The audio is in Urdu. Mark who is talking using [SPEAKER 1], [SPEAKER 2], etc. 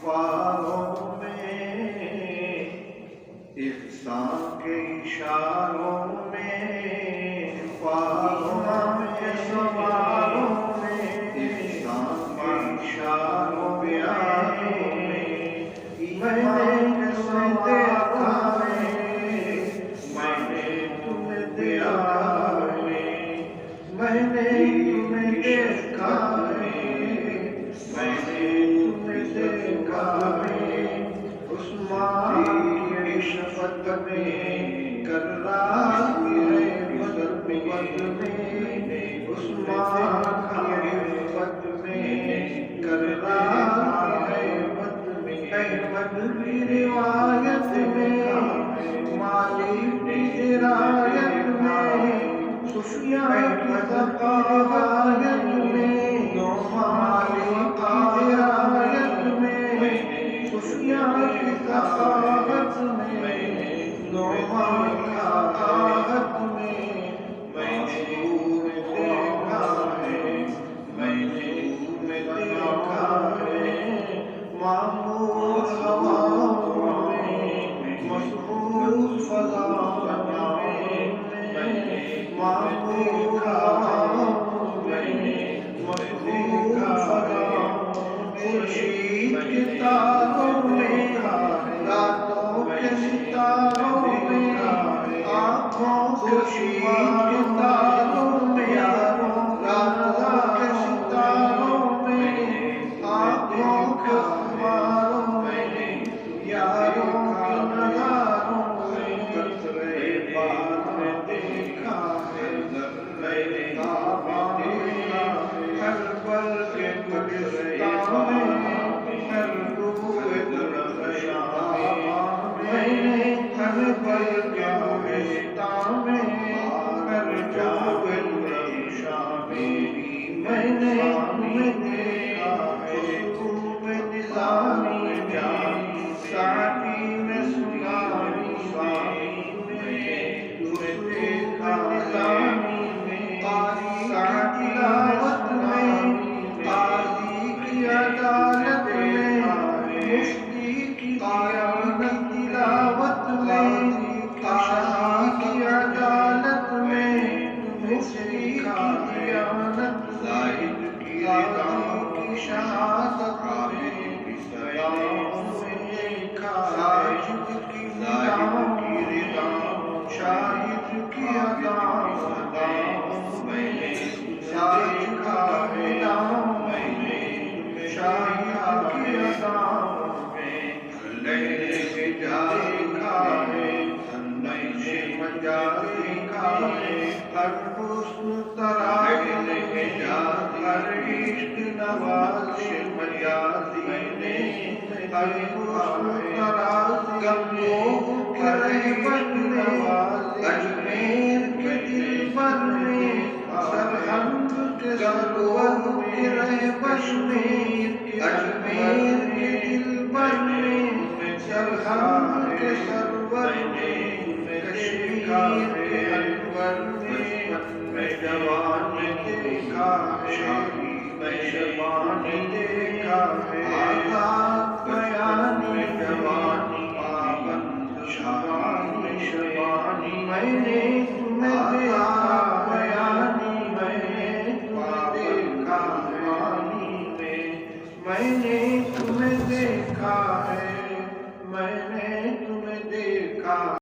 [SPEAKER 1] خوابوں میں، احسان کے اشاروں میں، خوابوں کے سوالوں میں، احسان کے اشاروں پیاروں میں، میں نے تمہیں دیکھا ہے، میں نے تمہیں دیکھا ہے، میں نے تمہیں دیکھا ہے، میں نے تمہیں دیکھا ہے، عثمان کی شفقت میں کر رہی ہے بد میں، عثمان کی شفقت میں کر رہی ہے بد میں، احمد کی روایت میں، مالک کی درایت میں، سفیان کی ثقافت میں، مالک کی درایت میں، سفیان کی ثقافت میں، نعمان کی ثقافت میں، میں نے تمہیں دیکھا ہے، میں نے تمہیں دیکھا ہے، معمور ہواؤں میں، مسرور فضاؤں میں، معمور ہواؤں میں، مسرور فضاؤں میں، خورشید کے تاروں میں، راتوں کے ستاروں میں، آنکھوں خورشید کے تاروں میں، راتوں کے ستاروں میں، آنکھوں کے خماروں میں، یاروں کے نظاروں میں، قطرے باد میں دیکھا ہے، ذرے آب دیکھا ہے، ہر برگ گلستان میں، ہر روئے درخشاں میں نے ہر برگ گلستان میں، ہر جوئے درخشاں میں نے تمہیں دیکھا ہے، خسرو نظامی میں، سعدی میں سلطانی میں، خسرو نظامی میں، سعدی تلاوت میں، قاضی کی عدالت میں، مفتی کی دیانت تلاوت میں، قاضی کی عدالت میں، مفتی کی دیانت، زاہد کی شہادت میں، صداؤں میں دیکھا ہے، زاہد کی رضا، شاہد کی عطا، صداؤں میں دیکھا ہے، میں نے شاہد کی عطا میں، لہرے میں جا دیکھا ہے، نقشِ مجاز دیکھا ہے، ہر حسن تراز میں جا، ہر عشق نواز مجازی نے، ہر حسن تراز گموں کے رہبر میں، اجمیر کے دلبر میں، سرہنگ کے سرور کے رہبر میں، اجمیر کے دلبر میں، سرہنگ کے سرور میں، کشمیر کے انور میں جوان دیکھا ہے، میں شبان دیکھا ہے، آزاد بیانی جوانی، پابند شبانی شبانی، میں نے تمہیں دیکھا بیانی، میں نے تمہیں دیکھا بیانی میں نے تمہیں دیکھا ہے، میں نے تمہیں دیکھا